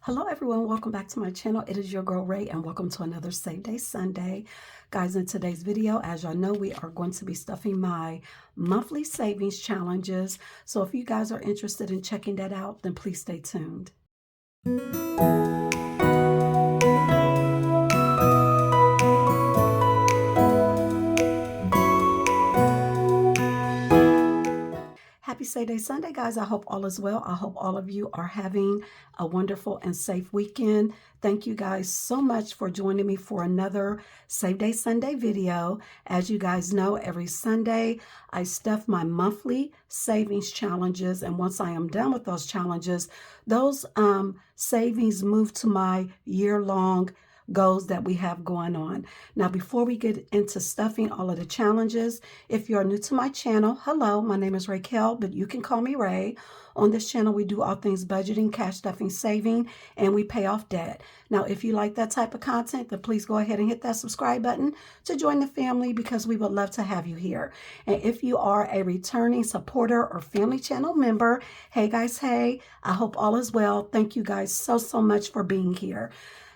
Hello everyone, welcome back to my channel. It is your girl Ray and welcome to another Save Day Sunday. Guys, in today's video, as y'all know, we are going to be stuffing my monthly savings challenges. So if you guys are interested in checking that out, then please stay tuned. Happy Save Day Sunday, guys. I hope all is well. I hope all of you are having a wonderful and safe weekend. Thank you guys so much for joining me for another Save Day Sunday video. As you guys know, every Sunday I stuff my monthly savings challenges. And once I am done with those challenges, those savings move to my year-long goals that we have going on. Now, before we get into stuffing all of the challenges, if you're new to my channel, hello, my name is Raquel, but you can call me Ray. On this channel, we do all things budgeting, cash stuffing, saving, and we pay off debt. Now, if you like that type of content, then please go ahead and hit that subscribe button to join the family because we would love to have you here. And if you are a returning supporter or family channel member, hey guys, hey, I hope all is well. Thank you guys so much for being here.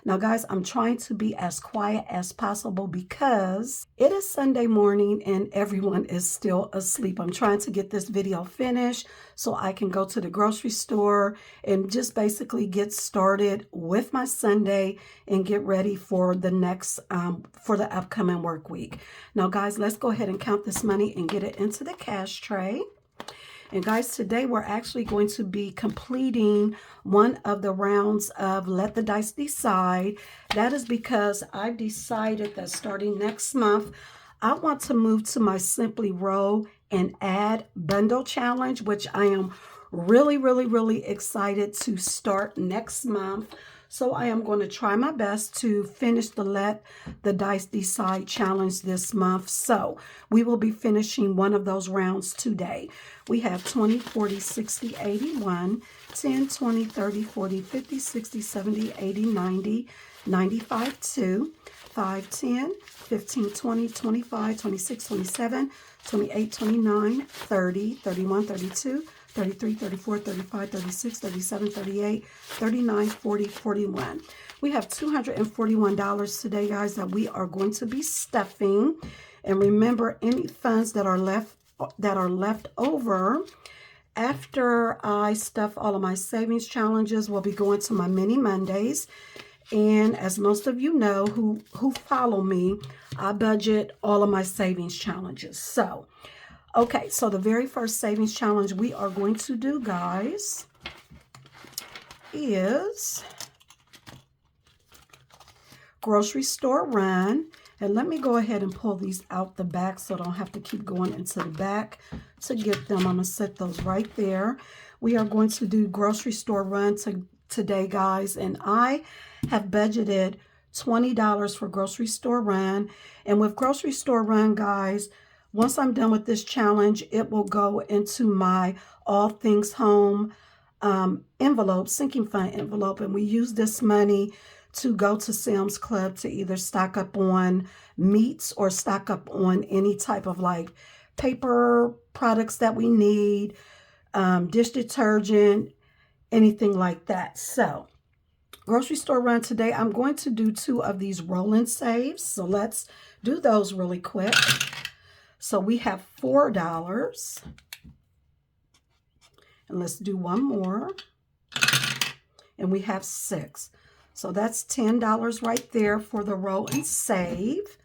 Now, guys, I'm trying to be as quiet as possible because it is Sunday morning and everyone is still asleep. I'm trying to get this video finished so I can go to the grocery store and just basically get started with my Sunday and get ready for the next, for the upcoming work week. Now, guys, let's go ahead and count this money and get it into the cash tray. And guys, today we're actually going to be completing one of the rounds of Let the Dice Decide. That is because I've decided that starting next month, I want to move to my Simply Roll and Add Bundle Challenge, which I am really excited to start next month. So I am going to try my best to finish the Let the Dice Decide challenge this month. So we will be finishing one of those rounds today. We have 20, 40, 60, 81, 10, 20, 30, 40, 50, 60, 70, 80, 90, 95, 2, 5, 10, 15, 20, 25, 26, 27, 28, 29, 30, 31, 32, 33, 34, 35, 36, 37, 38, 39, 40, 41. We have $241 today, guys, that we are going to be stuffing. And remember, any funds that are left over after I stuff all of my savings challenges will be going to my mini Mondays. And as most of you know who follow me, I budget all of my savings challenges. So okay, so the very first savings challenge we are going to do, guys, is grocery store run. And let me go ahead and pull these out the back so I don't have to keep going into the back to get them. I'm going to set those right there. We are going to do grocery store run today, guys, and I have budgeted $20 for grocery store run. And with grocery store run, guys, once I'm done with this challenge, it will go into my All Things Home envelope, sinking fund envelope. And we use this money to go to Sam's Club to either stock up on meats or stock up on any type of like paper products that we need, dish detergent, anything like that. So grocery store run today, I'm going to do 2 of these roll-in saves. So let's do those really quick. So we have $4, and let's do one more, and we have 6. So that's $10 right there for the roll and save.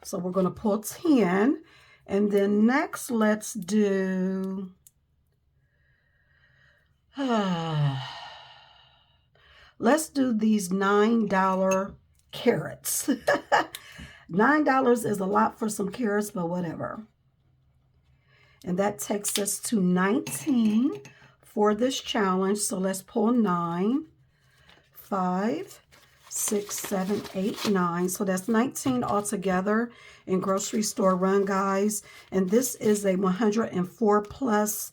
So we're going to pull 10, and then next let's do, let's do these $9 carrots. $9 is a lot for some carrots, but whatever. And that takes us to 19 for this challenge. So let's pull 9, 5, 6, 7, 8, 9. So that's 19 altogether in grocery store run, guys. And this is a $104+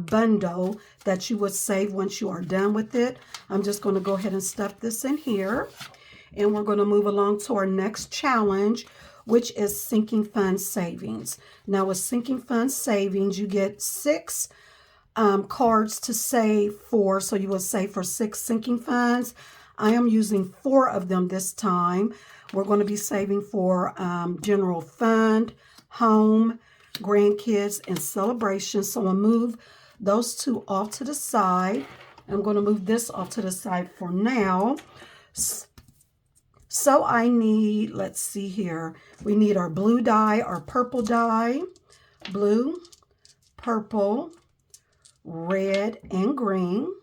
bundle that you would save once you are done with it. I'm just going to go ahead and stuff this in here. And we're going to move along to our next challenge, which is sinking fund savings. Now with sinking fund savings, you get 6 cards to save for, so you will save for 6 sinking funds. I am using 4 of them this time. We're going to be saving for general fund, home, grandkids, and celebrations. So I'll move those 2 off to the side. I'm going to move this off to the side for now. So I need, let's see here, we need our blue die, our purple die, blue, purple, red, and green.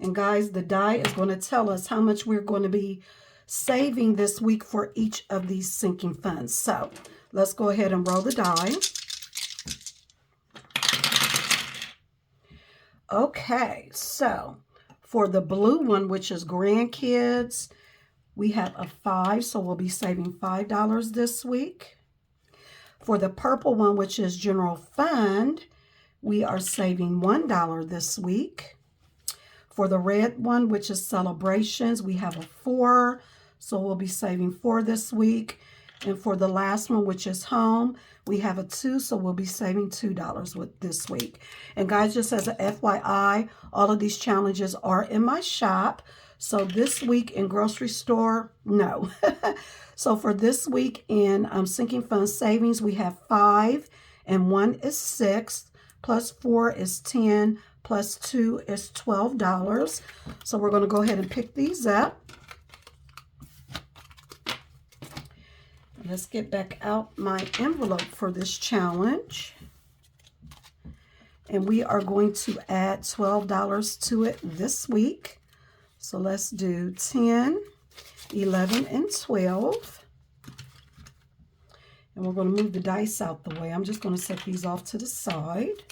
And guys, the die is going to tell us how much we're going to be saving this week for each of these sinking funds. So let's go ahead and roll the die. Okay, so for the blue one, which is grandkids, we have a 5, so we'll be saving $5 this week. For the purple one, which is general fund, we are saving $1 this week. For the red one, which is celebrations, we have a 4, so we'll be saving 4 this week. And for the last one, which is home, we have a 2, so we'll be saving $2 with this week. And guys, just as a FYI, all of these challenges are in my shop. So this week in grocery store, no. So for this week in sinking fund savings, we have 5, and 1 is 6, plus 4 is 10, plus 2 is $12. So we're going to go ahead and pick these up. Let's get back out my envelope for this challenge. And we are going to add $12 to it this week. So let's do 10, 11, and 12. And we're going to move the dice out the way. I'm just going to set these off to the side.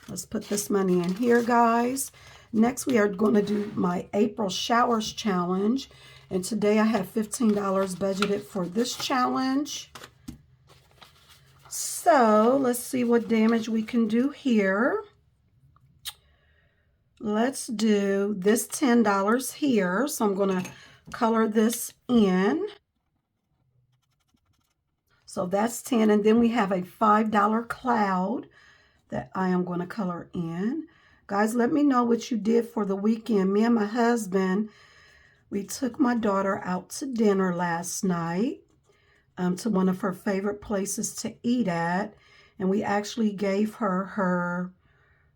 Let's put this money in here, guys. Next, we are going to do my April Showers Challenge. And today I have $15 budgeted for this challenge. So let's see what damage we can do here. Let's do this $10 here. So I'm going to color this in. So that's 10. And then we have a $5 cloud that I am going to color in. Guys, let me know what you did for the weekend. Me and my husband, we took my daughter out to dinner last night to one of her favorite places to eat at. And we actually gave her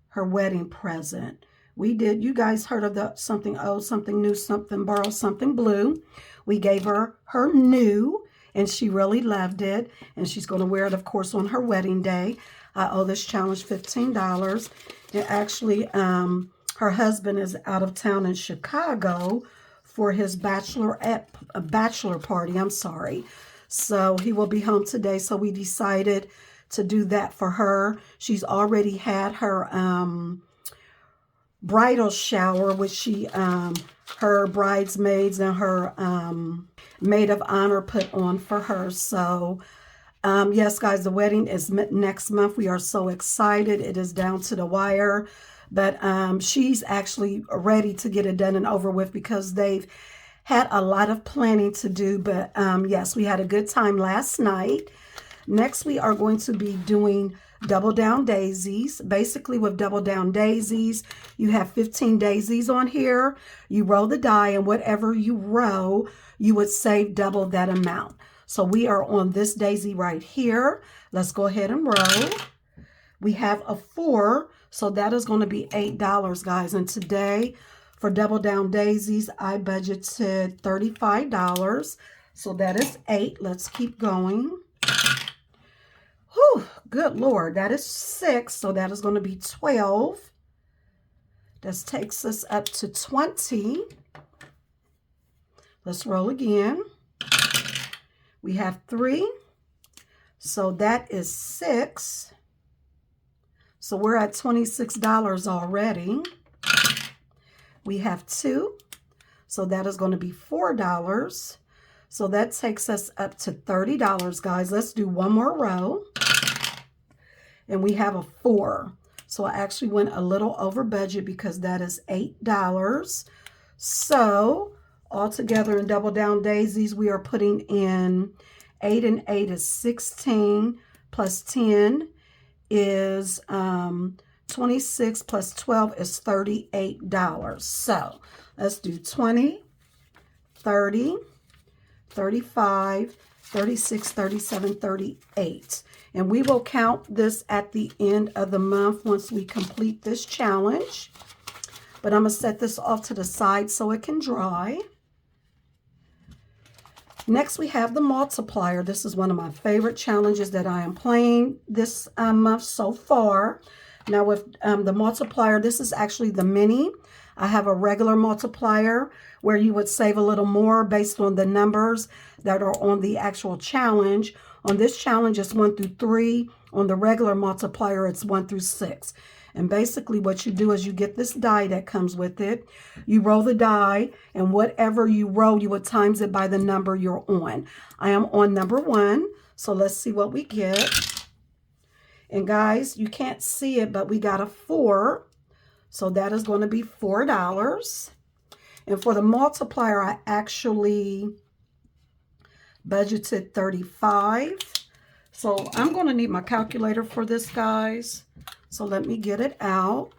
her wedding present. We did, you guys heard of the something old, something new, something borrowed, something blue. We gave her her new, and she really loved it. And she's going to wear it, of course, on her wedding day. I owe this challenge $15. And actually, her husband is out of town in Chicago for his bachelor party. I'm sorry. So he will be home today. So we decided to do that for her. She's already had her bridal shower, which she her bridesmaids and her maid of honor put on for her. So yes, guys, the wedding is next month. We are so excited. It is down to the wire. But she's actually ready to get it done and over with because they've had a lot of planning to do. But yes, we had a good time last night. Next, we are going to be doing double down daisies. Basically, with double down daisies, you have 15 daisies on here. You roll the die, and whatever you roll, you would save double that amount. So we are on this daisy right here. Let's go ahead and roll. We have a 4, so that is going to be $8, guys. And today, for double down daisies, I budgeted $35. So that is 8. Let's keep going. Whew, good Lord. That is 6, so that is going to be 12. This takes us up to 20. Let's roll again. We have 3, so that is 6. So we're at $26 already. We have 2, so that is going to be $4. So that takes us up to $30, guys. Let's do one more row. And we have a 4. So I actually went a little over budget because that is $8. So altogether in double down daisies, we are putting in 8 and 8 is 16, plus 10 is 26 plus 12 is $38. So let's do 20, 30, 35, 36, 37, 38. And we will count this at the end of the month once we complete this challenge. But I'm going to set this off to the side so it can dry. Next, we have the multiplier. This is one of my favorite challenges that I am playing this month so far. Now with the multiplier, this is actually the mini. I have a regular multiplier where you would save a little more based on the numbers that are on the actual challenge. On this challenge, it's 1 through 3. On the regular multiplier, it's 1 through 6. And basically what you do is you get this die that comes with it. You roll the die, and whatever you roll, you would times it by the number you're on. I am on number 1, so let's see what we get. And guys, you can't see it, but we got a 4. So that is going to be $4. And for the multiplier, I actually budgeted $35. So I'm going to need my calculator for this, guys. So let me get it out.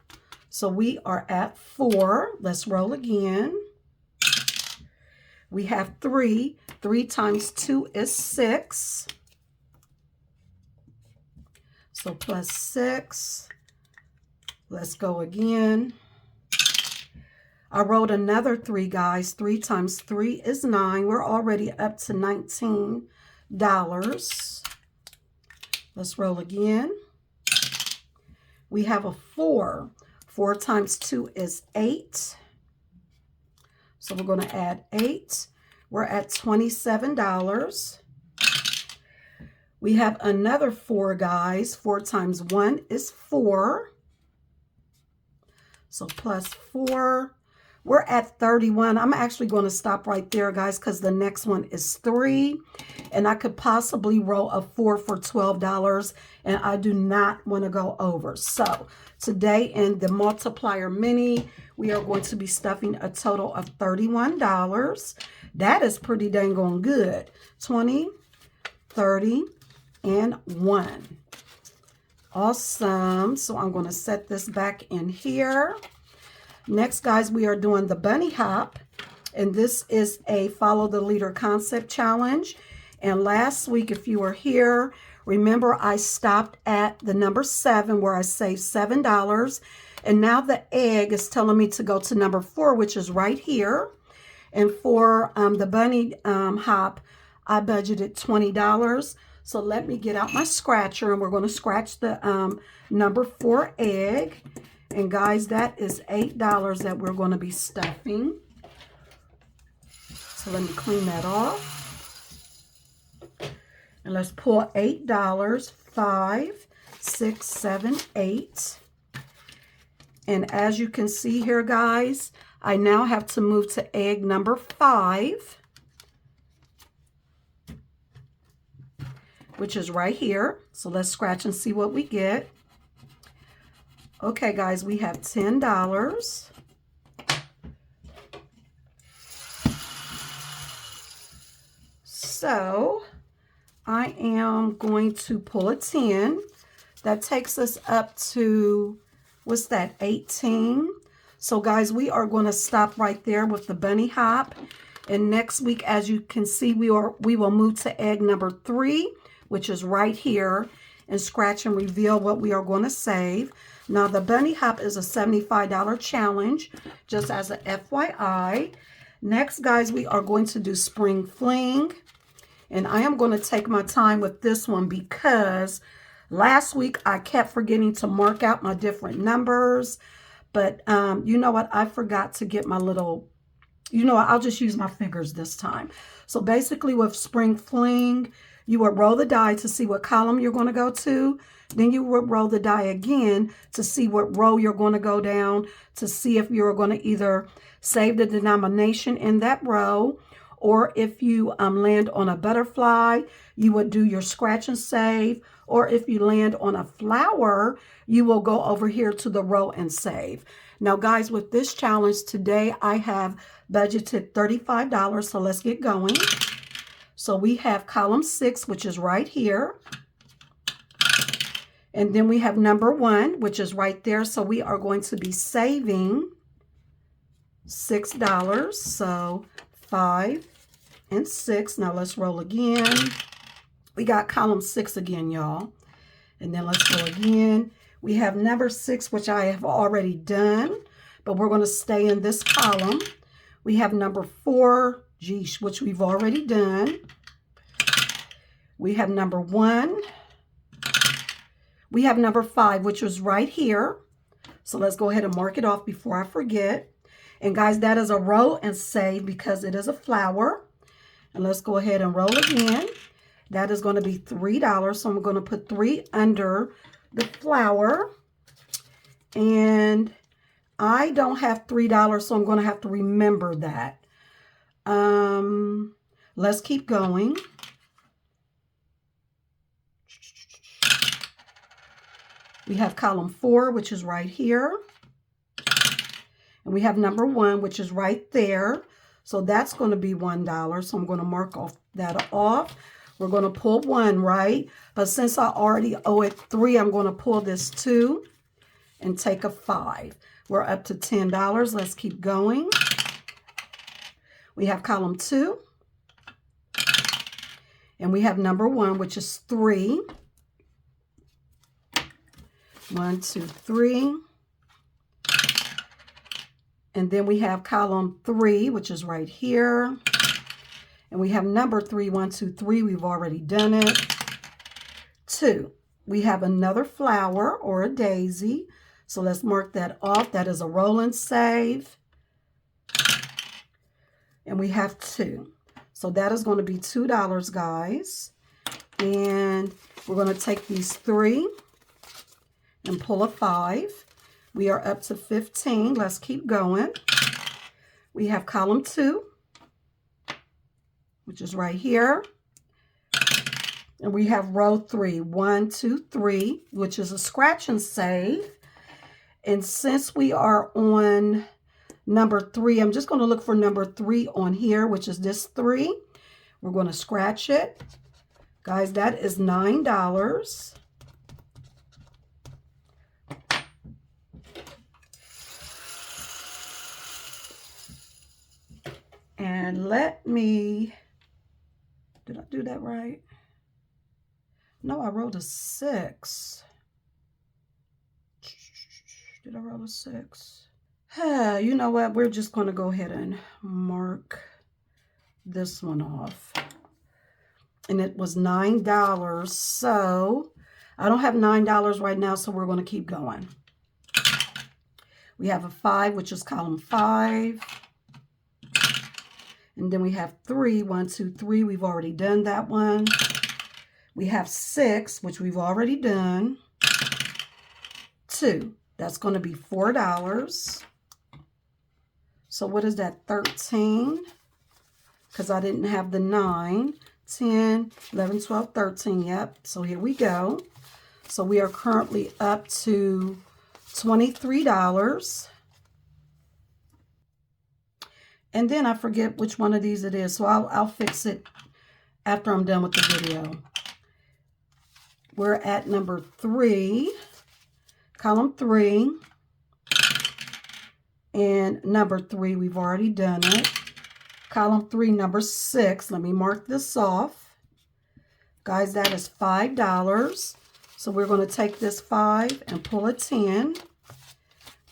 So we are at 4. Let's roll again. We have 3. 3 times 2 is 6. So plus 6. Let's go again. I wrote another 3, guys. 3 times 3 is 9. We're already up to $19. Let's roll again. We have a 4. 4 times 2 is 8. So we're going to add 8. We're at $27. We have another 4, guys. 4 times 1 is 4. So plus 4. We're at 31. I'm actually going to stop right there, guys, because the next one is 3. And I could possibly roll a 4 for $12. And I do not want to go over. So today in the multiplier mini, we are going to be stuffing a total of $31. That is pretty dang on good. 20, 30, and 1. Awesome. So I'm going to set this back in here. Next, guys, we are doing the bunny hop. And this is a follow the leader concept challenge. And last week, if you were here, remember I stopped at the number 7 where I saved $7. And now the egg is telling me to go to number 4, which is right here. And for the bunny hop, I budgeted $20. So let me get out my scratcher and we're going to scratch the number 4 egg. And guys, that is $8 that we're going to be stuffing. So let me clean that off. And let's pull $8. 5, 6, 7, 8. And as you can see here, guys, I now have to move to egg number 5. Which is right here. So let's scratch and see what we get. Okay, guys, we have $10. So I am going to pull a 10. That takes us up to, what's that, 18. So guys, we are going to stop right there with the bunny hop. And next week, as you can see, we will move to egg number 3, which is right here, and scratch and reveal what we are going to save. Now, the bunny hop is a $75 challenge, just as an FYI. Next, guys, we are going to do spring fling. And I am going to take my time with this one because last week I kept forgetting to mark out my different numbers. But you know what? I forgot to get my little, you know what? I'll just use my fingers this time. So basically with spring fling, you would roll the die to see what column you're going to go to. Then you would roll the die again to see what row you're going to go down, to see if you're going to either save the denomination in that row, or if you land on a butterfly, you would do your scratch and save, or if you land on a flower, you will go over here to the row and save. Now, guys, with this challenge today, I have budgeted $35, so let's get going. So we have column 6, which is right here. And then we have number 1, which is right there. So we are going to be saving $6. So 5 and 6. Now let's roll again. We got column 6 again, y'all. And then let's go again. We have number 6, which I have already done, but we're going to stay in this column. We have number 4, geesh, which we've already done. We have number 1. We have number 5, which was right here. So let's go ahead and mark it off before I forget. And guys, that is a roll and save because it is a flower. And let's go ahead and roll again. That is going to be $3. So I'm going to put 3 under the flower. And I don't have $3, so I'm going to have to remember that. Let's keep going. We have column 4, which is right here. And we have number 1, which is right there. So that's going to be $1. So I'm going to mark that off. We're going to pull 1, right? But since I already owe it 3, I'm going to pull this 2 and take a 5. We're up to $10. Let's keep going. We have column 2. And we have number 1, which is 3. 1, 2, 3. And then we have column 3, which is right here. And we have number 3, 1, 2, 3. We've already done it. 2. We have another flower or a daisy. So let's mark that off. That is a roll and save. And we have 2. So that is going to be $2, guys. And we're going to take these 3 and pull a 5. We are up to 15. Let's keep going. We have column 2, which is right here. And we have row 3, 1, 2, 3, which is a scratch and save. And since we are on number 3, I'm just going to look for number 3 on here, which is this 3. We're going to scratch it. Guys, that is $9. And let me, did I do that right? No, I rolled a 6. Did I roll a 6? You know what? We're just going to go ahead and mark this one off. And it was $9. So I don't have $9 right now, so we're going to keep going. We have a 5, which is column 5. And then we have 3, 1, 2, 3. We've already done that one. We have 6, which we've already done. 2. That's going to be $4. So what is that? 13. Because I didn't have the 9. 10, 11, 12, 13. Yep. So here we go. So we are currently up to $23. And then I forget which one of these it is. So I'll fix it after I'm done with the video. We're at number 3, column 3. And number 3, we've already done it. Column 3, number 6. Let me mark this off. Guys, that is $5. So we're going to take this 5 and pull a 10.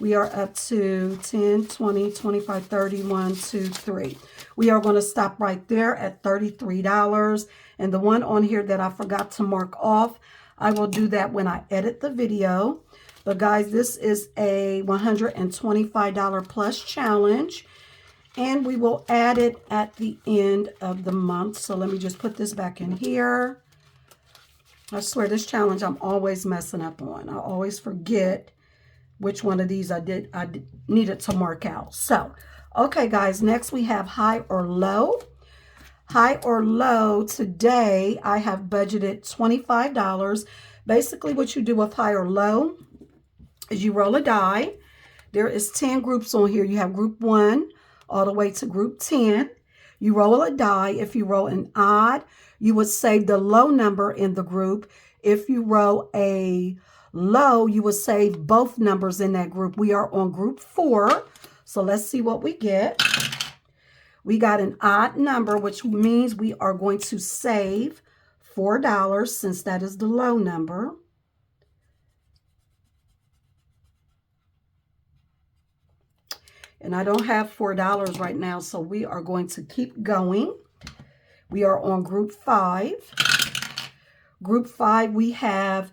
We are up to 10, 20, 25, 30, 1, 2, 3. We are going to stop right there at $33. And the one on here that I forgot to mark off, I will do that when I edit the video. But guys, this is a $125 plus challenge. And we will add it at the end of the month. So let me just put this back in here. I swear this challenge I'm always messing up on. I always forget which one of these I needed to mark out. So, okay, guys, next we have high or low. High or low, today I have budgeted $25. Basically, what you do with high or low is you roll a die. There is 10 groups on here. You have group 1 all the way to group 10. You roll a die. If you roll an odd, you would save the low number in the group. If you roll a low, you will save both numbers in that group. We are on group 4. So let's see what we get. We got an odd number, which means we are going to save $4 since that is the low number. And I don't have $4 right now, so we are going to keep going. We are on group 5. Group 5, we have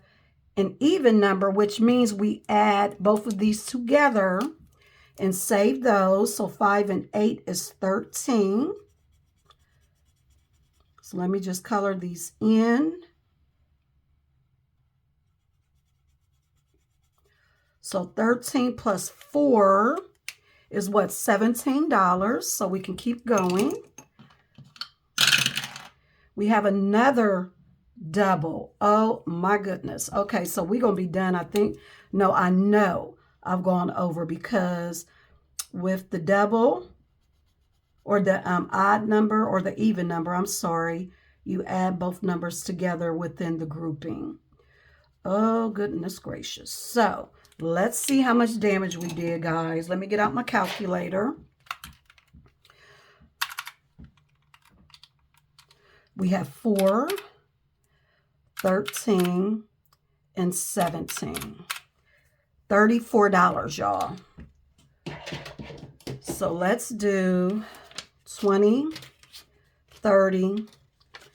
an even number, which means we add both of these together and save those. So 5 and 8 is 13. So let me just color these in. So 13 plus 4 is what, $17. So we can keep going. We have another double. Oh my goodness. Okay, so we're going to be done, I think. No, I know I've gone over because with the double or the odd number or the even number, I'm sorry, you add both numbers together within the grouping. Oh, goodness gracious. So let's see how much damage we did, guys. Let me get out my calculator. We have 4, 13, and 17. $34, y'all. So let's do 20, 30,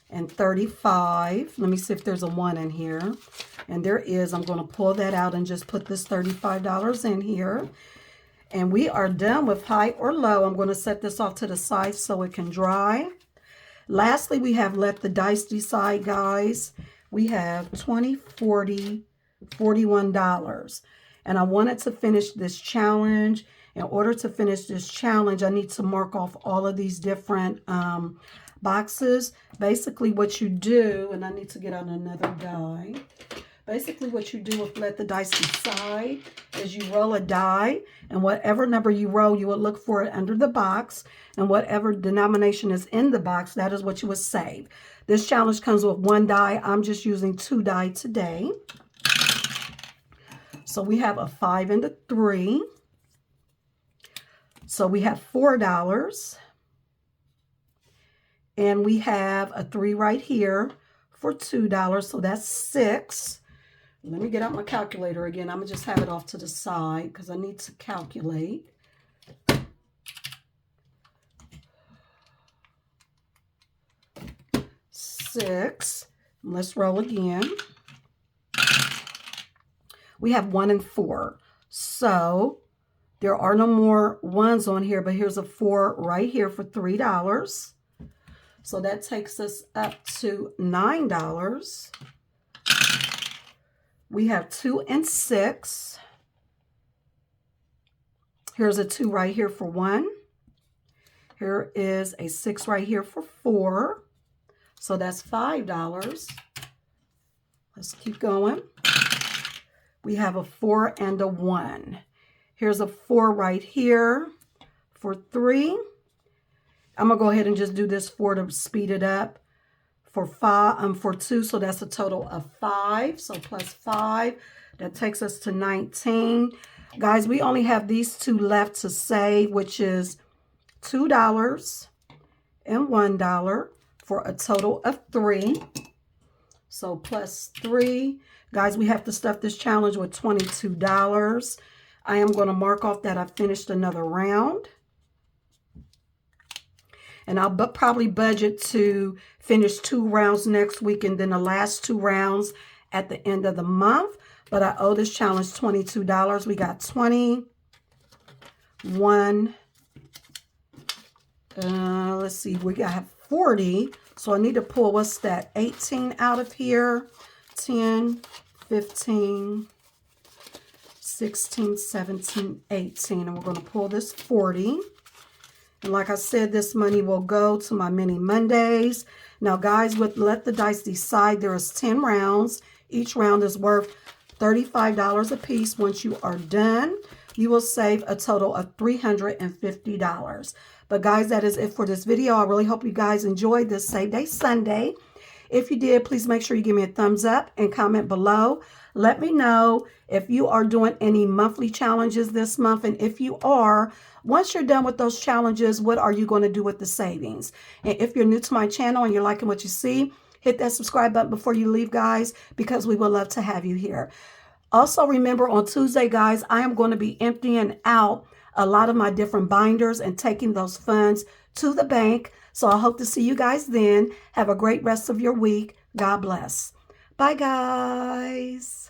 and 35. Let me see if there's a 1 in here. And there is. I'm going to pull that out and just put this $35 in here. And we are done with high or low. I'm going to set this off to the side so it can dry. Lastly, we have let the dice decide, guys. We have 20, 40, $41. And I wanted to finish this challenge. In order to finish this challenge, I need to mark off all of these different boxes. Basically what you do, and I need to get out another die. Basically what you do with let the dice decide is you roll a die, and whatever number you roll, you would look for it under the box, and whatever denomination is in the box, that is what you would save. This challenge comes with 1 die. I'm just using 2 die today. So we have a 5 and a 3. So we have $4. And we have a 3 right here for $2. So that's 6. Let me get out my calculator again. I'm going to just have it off to the side because I need to calculate. $6. Let's roll again. We have 1 and 4. So there are no more 1s on here, but here's a 4 right here for $3. So that takes us up to $9. We have 2 and 6. Here's a 2 right here for 1. Here is a 6 right here for 4. So that's $5. Let's keep going. We have a 4 and a 1. Here's a 4 right here for 3. I'm going to go ahead and just do this 4 to speed it up. For 2, so that's a total of 5. So plus 5, that takes us to 19. Guys, we only have these 2 left to save, which is $2 and $1 for a total of 3. So plus 3. Guys, we have to stuff this challenge with $22. I am going to mark off that I finished another round. And I'll probably budget to finish 2 rounds next week and then the last 2 rounds at the end of the month. But I owe this challenge $22. We got 20, 1, let's see, we got 40. So I need to pull, what's that, 18 out of here, 10, 15, 16, 17, 18. And we're going to pull this 40. And like I said, this money will go to my mini Mondays. Now, guys, with Let the Dice Decide, there is 10 rounds. Each round is worth $35 a piece. Once you are done, you will save a total of $350. But guys, that is it for this video. I really hope you guys enjoyed this Save Day Sunday. If you did, please make sure you give me a thumbs up and comment below. Let me know if you are doing any monthly challenges this month. And if you are, once you're done with those challenges, what are you going to do with the savings? And if you're new to my channel and you're liking what you see, hit that subscribe button before you leave, guys, because we would love to have you here. Also, remember on Tuesday, guys, I am going to be emptying out a lot of my different binders and taking those funds to the bank. So I hope to see you guys then. Have a great rest of your week. God bless. Bye, guys.